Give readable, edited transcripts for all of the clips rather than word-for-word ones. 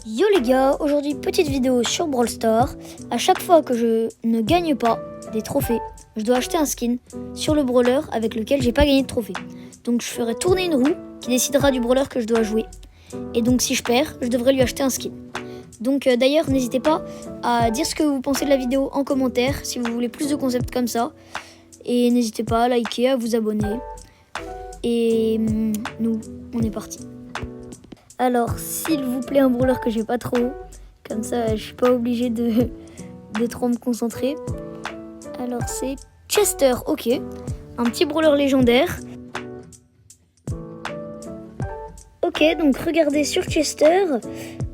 Yo les gars, aujourd'hui petite vidéo sur Brawl Stars. À chaque fois que je ne gagne pas des trophées, je dois acheter un skin sur le brawler avec lequel j'ai pas gagné de trophée. Donc je ferai tourner une roue qui décidera du brawler que je dois jouer. Et donc si je perds, je devrais lui acheter un skin. Donc d'ailleurs n'hésitez pas à dire ce que vous pensez de la vidéo en commentaire si vous voulez plus de concepts comme ça. Et n'hésitez pas à liker, à vous abonner. Et nous, on est parti. Alors, s'il vous plaît, un brawler que j'ai pas trop. Comme ça, je suis pas obligée de trop me concentrer. Alors, c'est Chester, ok. Un petit brawler légendaire. Ok, donc regardez sur Chester.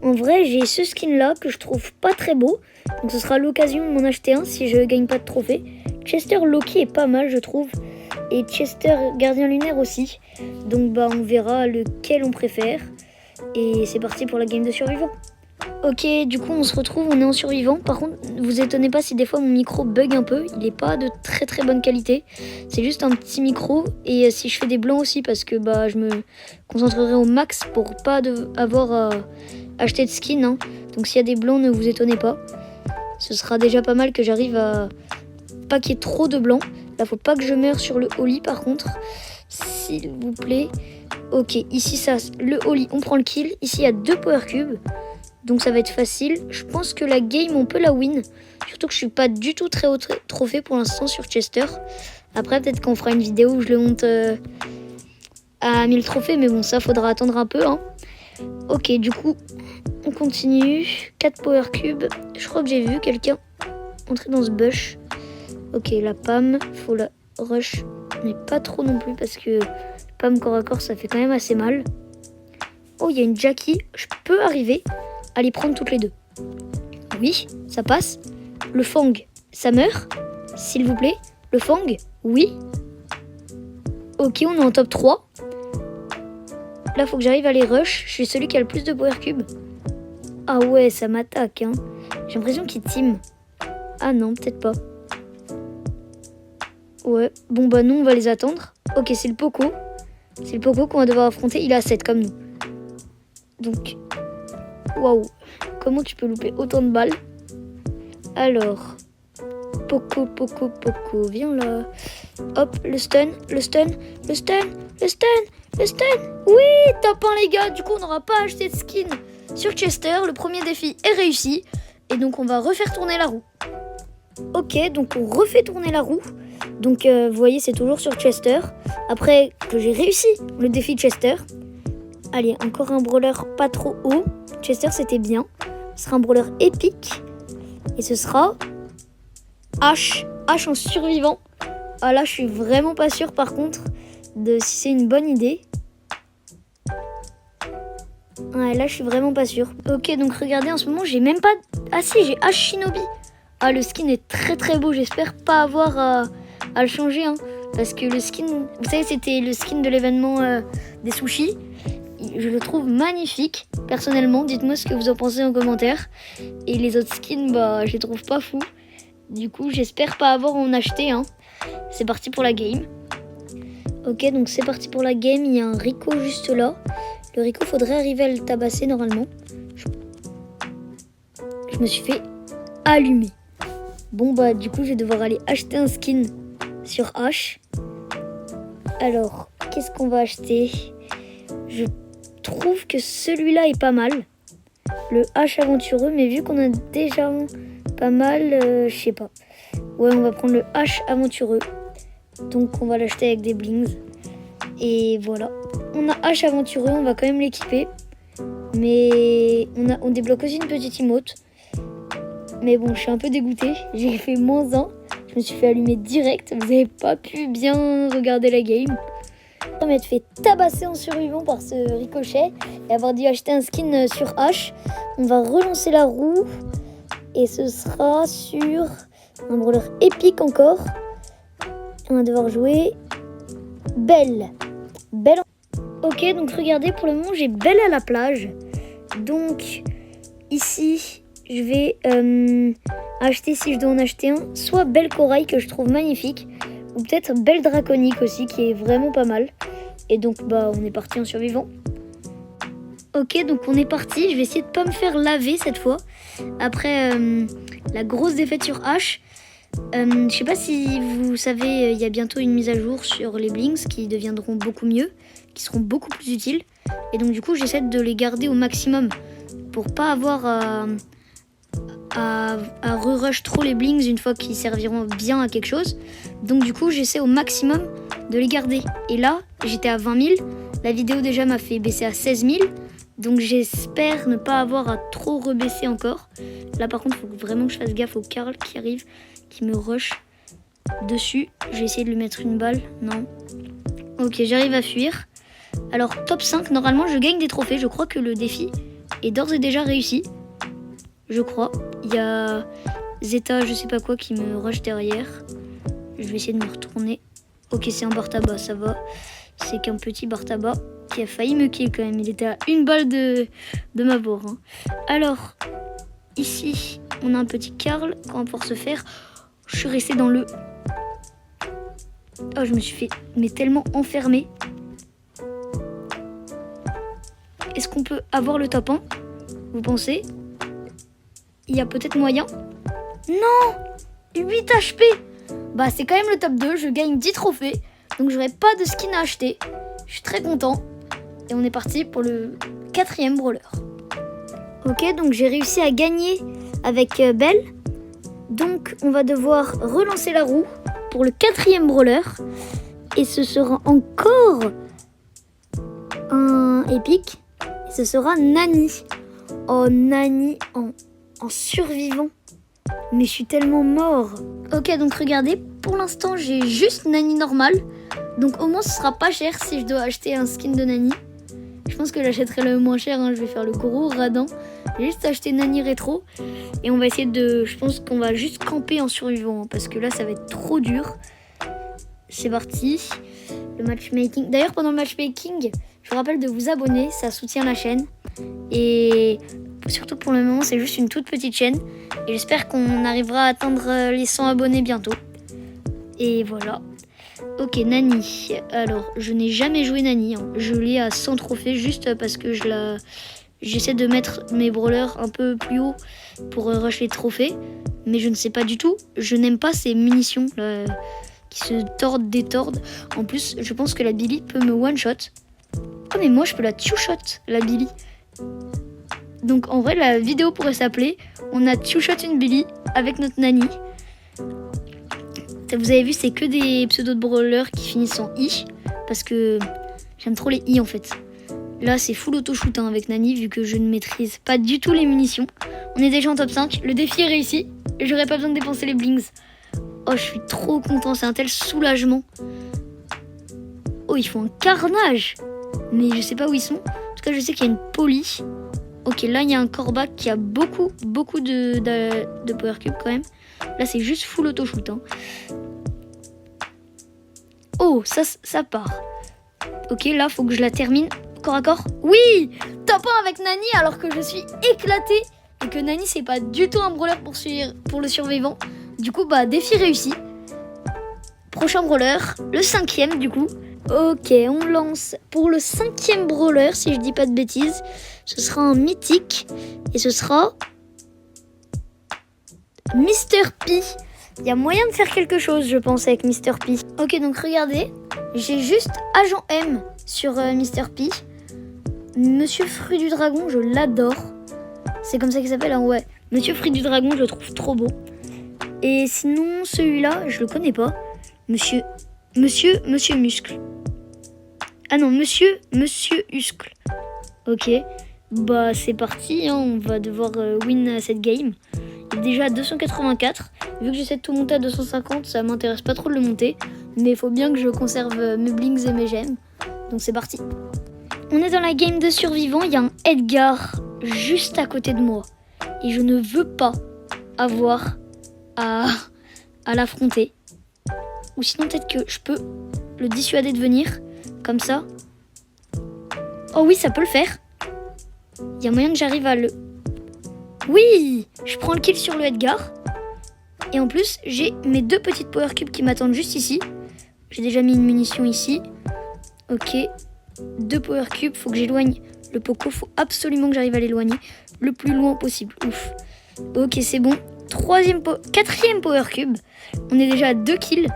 En vrai, j'ai ce skin-là que je trouve pas très beau. Donc, ce sera l'occasion de m'en acheter un si je gagne pas de trophée. Chester Loki est pas mal, je trouve. Et Chester Gardien Lunaire aussi. Donc, on verra lequel on préfère. Et c'est parti pour la game de survivant. Ok, du coup on se retrouve, on est en survivant. Par contre, vous étonnez pas si des fois mon micro bug un peu. Il est pas de très très bonne qualité. C'est juste un petit micro. Et si je fais des blancs aussi, parce que je me concentrerai au max pour pas avoir à acheter de skin. Hein. Donc s'il y a des blancs, ne vous étonnez pas. Ce sera déjà pas mal que j'arrive à pas qu'il y ait trop de blancs. Là, faut pas que je meure sur le holly par contre. S'il vous plaît. Ok, ici ça, le holly, on prend le kill. Ici il y a 2 power cubes, donc ça va être facile. Je pense que la game on peut la win, surtout que je suis pas du tout très haut trophée pour l'instant sur Chester. Après peut-être qu'on fera une vidéo où je le monte à 1000 trophées, mais bon ça faudra attendre un peu. Hein. Ok, du coup on continue. 4 power cubes. Je crois que j'ai vu quelqu'un entrer dans ce bush. Ok, la Pam, faut la rush, mais pas trop non plus parce que Pam corps à corps, ça fait quand même assez mal. Oh, il y a une Jackie. Je peux arriver à les prendre toutes les deux. Oui, ça passe. Le Fang, ça meurt. S'il vous plaît. Le Fang, oui. Ok, on est en top 3. Là, faut que j'arrive à les rush. Je suis celui qui a le plus de power cube. Ah ouais, ça m'attaque. Hein. J'ai l'impression qu'il team. Ah non, peut-être pas. Ouais, bon nous, on va les attendre. Ok, c'est le Poco. C'est le Poco qu'on va devoir affronter. Il est à 7 comme nous. Donc, waouh. Comment tu peux louper autant de balles? Alors, Poco, viens là. Hop, le stun. Oui, top 1 les gars. Du coup, on n'aura pas acheté de skin sur Chester. Le premier défi est réussi. Et donc, on va refaire tourner la roue. Ok, donc on refait tourner la roue. Donc vous voyez, c'est toujours sur Chester. Après que j'ai réussi le défi Chester. Allez, encore un brawler pas trop haut. Chester, c'était bien. Ce sera un brawler épique. Et ce sera H en survivant. Ah là, je suis vraiment pas sûre par contre de si c'est une bonne idée. Ouais, là, je suis vraiment pas sûre. Ok, donc regardez, en ce moment, j'ai même pas... Ah si, j'ai H Shinobi. Ah, le skin est très très beau. J'espère pas avoir à le changer. Hein, parce que le skin, vous savez, c'était le skin de l'événement des sushis. Je le trouve magnifique. Personnellement, dites-moi ce que vous en pensez en commentaire. Et les autres skins, je les trouve pas fous. Du coup, j'espère pas avoir à en acheter. Hein. C'est parti pour la game. Ok, donc c'est parti pour la game. Il y a un Rico juste là. Le Rico, faudrait arriver à le tabasser normalement. Je me suis fait allumer. Bon du coup je vais devoir aller acheter un skin sur H. Alors qu'est-ce qu'on va acheter? Je trouve que celui-là est pas mal, le H aventureux, mais vu qu'on a déjà pas mal, je sais pas. Ouais, on va prendre le H aventureux, donc on va l'acheter avec des blings. Et voilà, on a H aventureux, on va quand même l'équiper, mais on débloque aussi une petite emote. Mais bon, je suis un peu dégoûtée. J'ai fait -1. Je me suis fait allumer direct. Vous n'avez pas pu bien regarder la game. Je vais m'être fait tabasser en survivant par ce ricochet et avoir dû acheter un skin sur H. On va relancer la roue. Et ce sera sur un brawler épique encore. On va devoir jouer Belle. Ok, donc regardez, pour le moment, j'ai Belle à la plage. Donc, ici... je vais acheter, si je dois en acheter un, soit Belle Corail que je trouve magnifique, ou peut-être Belle Draconique aussi qui est vraiment pas mal. Et donc on est parti en survivant. Ok, donc on est parti. Je vais essayer de pas me faire laver cette fois. Après la grosse défaite sur H. Je sais pas si vous savez, il y a bientôt une mise à jour sur les blings qui deviendront beaucoup mieux, qui seront beaucoup plus utiles. Et donc du coup, j'essaie de les garder au maximum pour pas avoir à re-rush trop les blings une fois qu'ils serviront bien à quelque chose. Donc du coup, j'essaie au maximum de les garder. Et là, j'étais à 20 000. La vidéo déjà m'a fait baisser à 16 000. Donc j'espère ne pas avoir à trop rebaisser encore. Là par contre, il faut vraiment que je fasse gaffe au Karl qui arrive, qui me rush dessus. Je vais essayer de lui mettre une balle. Non. Ok, j'arrive à fuir. Alors top 5, normalement je gagne des trophées. Je crois que le défi est d'ores et déjà réussi. Je crois. Il y a Zeta, je sais pas quoi, qui me rush derrière. Je vais essayer de me retourner. Ok, c'est un bar tabac, ça va. C'est qu'un petit bar tabac qui a failli me kill quand même. Il était à une balle de ma bourre. Hein. Alors, ici, on a un petit Karl qu'on va pouvoir se faire. Je suis restée dans le... Oh, je me suis fait mais tellement enfermée. Est-ce qu'on peut avoir le top 1? Vous pensez? Il y a peut-être moyen? Non! 8 HP! Bah, c'est quand même le top 2. Je gagne 10 trophées. Donc, j'aurai pas de skin à acheter. Je suis très content. Et on est parti pour le 4e brawler. Ok, donc j'ai réussi à gagner avec Belle. Donc on va devoir relancer la roue pour le 4e brawler. Et ce sera encore un épique. Et ce sera Nani. Oh, Nani en survivant. Mais je suis tellement mort. Ok, donc regardez, pour l'instant j'ai juste Nani normal. Donc au moins ce sera pas cher si je dois acheter un skin de Nani. Je pense que j'achèterai le moins cher, hein. Je vais faire le gros radin. J'ai juste acheté Nani rétro. Et on va essayer de... Je pense qu'on va juste camper en survivant. Hein, parce que là, ça va être trop dur. C'est parti. Le matchmaking. D'ailleurs, pendant le matchmaking, je vous rappelle de vous abonner. Ça soutient la chaîne. Et surtout pour le moment, c'est juste une toute petite chaîne. Et j'espère qu'on arrivera à atteindre les 100 abonnés bientôt. Et voilà. Ok, Nani. Alors, je n'ai jamais joué Nani. Hein. Je l'ai à 100 trophées juste parce que j'essaie de mettre mes brawlers un peu plus haut pour rush les trophées. Mais je ne sais pas du tout. Je n'aime pas ces munitions là, qui se tordent, détordent. En plus, je pense que la Billy peut me one-shot. Oh, mais moi, je peux la two-shot, la Billy. Donc, en vrai, la vidéo pourrait s'appeler « On a two-shot une Billy avec notre Nani ». Vous avez vu, c'est que des pseudos de brawlers qui finissent en I. Parce que j'aime trop les I en fait. Là, c'est full auto-shoot hein, avec Nani, vu que je ne maîtrise pas du tout les munitions. On est déjà en top 5. Le défi est réussi. J'aurais pas besoin de dépenser les blings. Oh, je suis trop content. C'est un tel soulagement. Oh, ils font un carnage. Mais je sais pas où ils sont. En tout cas, je sais qu'il y a une poly. Ok, là, il y a un Corbac qui a beaucoup de power cube quand même. Là, c'est juste full auto-shoot. Hein. Oh, ça part. Ok, là, faut que je la termine corps à corps. Oui, top 1 avec Nani alors que je suis éclatée. Et que Nani, c'est pas du tout un brawler pour le survivant. Du coup, bah, défi réussi. Prochain brawler, le 5e du coup. Ok, on lance pour le 5e brawler, si je dis pas de bêtises. Ce sera un mythique. Et ce sera... Mr. P. Il y a moyen de faire quelque chose, je pense, avec Mr. P. Ok, donc regardez. J'ai juste Agent M sur Mr. P. Monsieur Fruit du Dragon, je l'adore. C'est comme ça qu'il s'appelle, hein, ouais. Monsieur Fruit du Dragon, je le trouve trop beau. Et sinon, celui-là, je le connais pas. Monsieur Muscle. Ah non, Monsieur Uscle. Ok, bah c'est parti, hein. On va devoir win cette game. Il est déjà à 284. Vu que j'essaie de tout monter à 250, ça m'intéresse pas trop de le monter. Mais il faut bien que je conserve mes blings et mes gemmes. Donc c'est parti. On est dans la game de survivants. Il y a un Edgar juste à côté de moi. Et je ne veux pas avoir à l'affronter. Ou sinon peut-être que je peux le dissuader de venir. Comme ça. Oh oui, ça peut le faire. Il y a moyen que j'arrive à le... Oui, je prends le kill sur le Edgar. Et en plus, j'ai mes 2 petites power cubes qui m'attendent juste ici. J'ai déjà mis une munition ici. Ok. 2 power cubes, faut que j'éloigne Le Poco, faut absolument que j'arrive à l'éloigner le plus loin possible. Ouf. Ok, c'est bon. Quatrième Power Cube. On est déjà à 2 kills.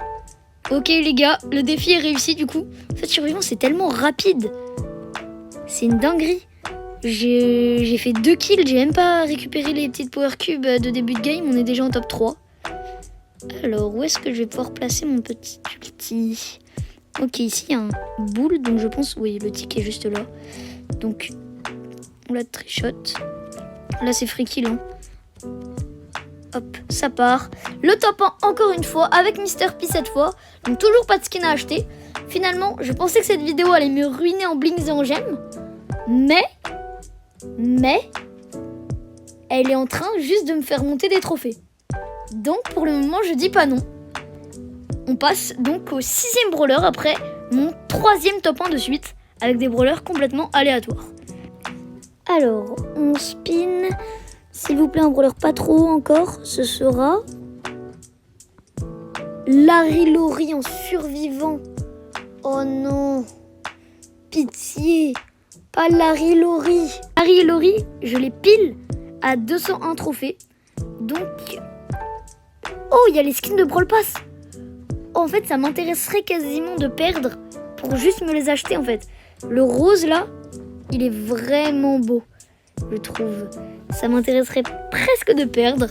Ok les gars, le défi est réussi du coup. Cette survivance c'est tellement rapide. C'est une dinguerie. J'ai fait 2 kills, j'ai même pas récupéré les petites Power Cubes de début de game. On est déjà en top 3. Alors, où est-ce que je vais pouvoir placer mon petit ulti? Ok, ici il y a un boule, donc je pense, oui, le tick est juste là. Donc, on la trichot. Là, c'est free kill. Hein. Hop, ça part. Le top 1, encore une fois, avec Mr. P cette fois. Donc, toujours pas de skin à acheter. Finalement, je pensais que cette vidéo allait me ruiner en blings et en gemmes. Mais, elle est en train juste de me faire monter des trophées. Donc, pour le moment, je dis pas non. On passe donc au 6e brawler après mon 3e top 1 de suite avec des brawlers complètement aléatoires. Alors, on spin. S'il vous plaît, un brawler pas trop encore. Ce sera Larry Laurie en survivant. Oh non. Pitié. Pas Larry Laurie. Larry Laurie, je l'ai pile à 201 trophées. Donc... Oh, il y a les skins de Brawl Pass. En fait, ça m'intéresserait quasiment de perdre pour juste me les acheter en fait. Le rose là, il est vraiment beau, je trouve. Ça m'intéresserait presque de perdre.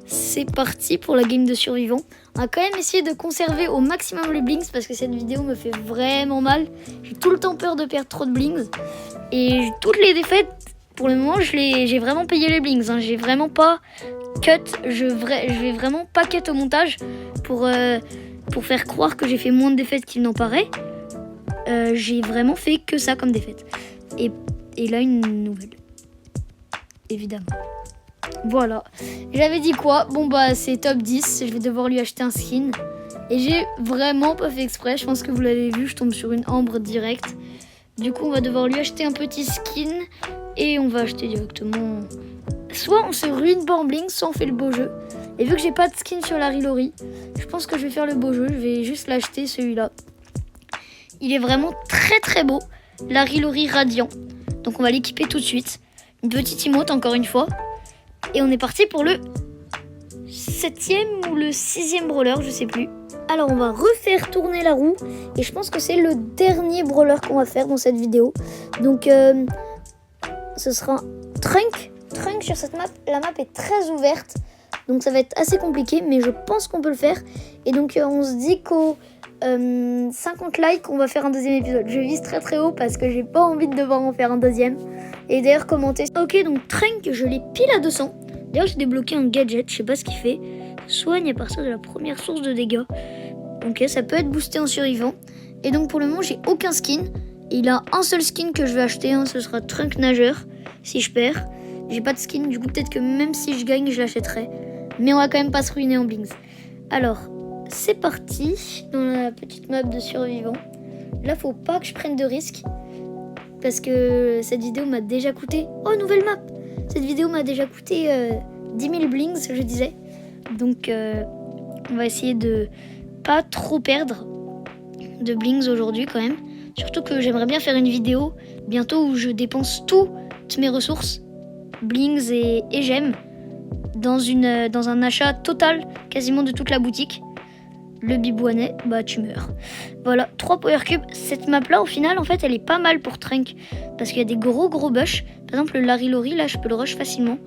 C'est parti pour la game de survivant. On va quand même essayer de conserver au maximum les blings parce que cette vidéo me fait vraiment mal. J'ai tout le temps peur de perdre trop de blings. Et toutes les défaites, pour le moment, j'ai vraiment payé les blings. Hein. J'ai vraiment pas cut. Je vais vraiment pas cut au montage pour faire croire que j'ai fait moins de défaites qu'il n'en paraît. J'ai vraiment fait que ça comme défaite. Et là, une nouvelle. Évidemment. Voilà. J'avais dit quoi? Bon bah c'est top 10. Je vais devoir lui acheter un skin. Et j'ai vraiment pas fait exprès. Je pense que vous l'avez vu. Je tombe sur une ambre directe. Du coup on va devoir lui acheter un petit skin. Et on va acheter directement. Soit on se ruine pour bling, soit on fait le beau jeu. Et vu que j'ai pas de skin sur Larry Laurie, je pense que je vais faire le beau jeu. Je vais juste l'acheter celui-là. Il est vraiment très très beau. Larry Laurie radiant. Donc on va l'équiper tout de suite. Une petite emote encore une fois. Et on est parti pour le 7e ou le 6e brawler, je sais plus. Alors on va refaire tourner la roue. Et je pense que c'est le dernier brawler qu'on va faire dans cette vidéo. Donc ce sera Trunk. Trunk sur cette map. La map est très ouverte. Donc ça va être assez compliqué. Mais je pense qu'on peut le faire. Et donc on se dit qu'au 50 likes, on va faire un deuxième épisode. Je vise très très haut parce que j'ai pas envie de devoir en faire un deuxième. Et d'ailleurs commenter. Ok, donc Trunk, je l'ai pile à 200. D'ailleurs j'ai débloqué un gadget, je sais pas ce qu'il fait. Soigne à partir de la première source de dégâts. Ok, ça peut être boosté en survivant. Et donc pour le moment j'ai aucun skin. Il a un seul skin que je vais acheter, hein, ce sera Trunk nageur. Si je perds, j'ai pas de skin, du coup peut-être que même si je gagne je l'achèterai. Mais on va quand même pas se ruiner en blings. Alors c'est parti dans la petite map de survivant. Là faut pas que je prenne de risques. Parce que cette vidéo m'a déjà coûté... Oh, nouvelle map! Cette vidéo m'a déjà coûté 10 000 blings, je disais. Donc, on va essayer de pas trop perdre de blings aujourd'hui quand même. Surtout que j'aimerais bien faire une vidéo bientôt où je dépense toutes mes ressources, blings et gemmes, dans un achat total quasiment de toute la boutique. Le bibouanet, bah tu meurs. Voilà, 3 power cubes. Cette map là au final en fait elle est pas mal pour Trunk. Parce qu'il y a des gros bush. Par exemple le Larry Laurie là je peux le rush facilement.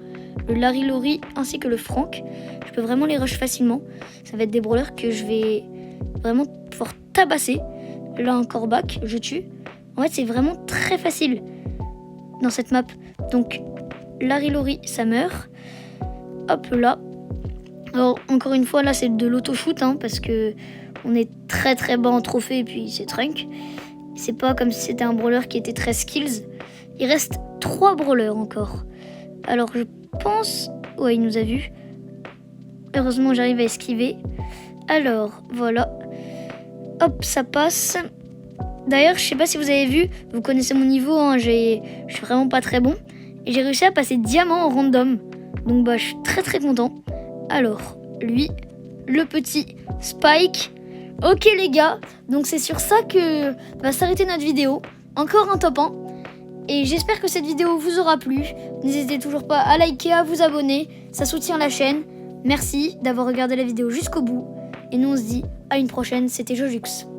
Le Larry Laurie ainsi que le Frank. Je peux vraiment les rush facilement. Ça va être des brawlers que je vais vraiment pouvoir tabasser. Là encore back, je tue. En fait c'est vraiment très facile dans cette map. Donc Larry Laurie ça meurt. Hop là. Alors encore une fois là c'est de l'auto-shoot hein, parce que on est très très bas en trophée et puis c'est Trunk. C'est pas comme si c'était un brawler qui était très skills. Il reste 3 brawlers encore. Alors je pense... Ouais il nous a vus. Heureusement j'arrive à esquiver. Alors voilà. Hop ça passe. D'ailleurs je sais pas si vous avez vu, vous connaissez mon niveau, hein, je suis vraiment pas très bon. Et j'ai réussi à passer diamant en random. Donc bah je suis très très content. Alors, lui, le petit Spike. Ok les gars, donc c'est sur ça que va s'arrêter notre vidéo. Encore un top 1. Et j'espère que cette vidéo vous aura plu. N'hésitez toujours pas à liker, à vous abonner. Ça soutient la chaîne. Merci d'avoir regardé la vidéo jusqu'au bout. Et nous on se dit à une prochaine. C'était Jojux.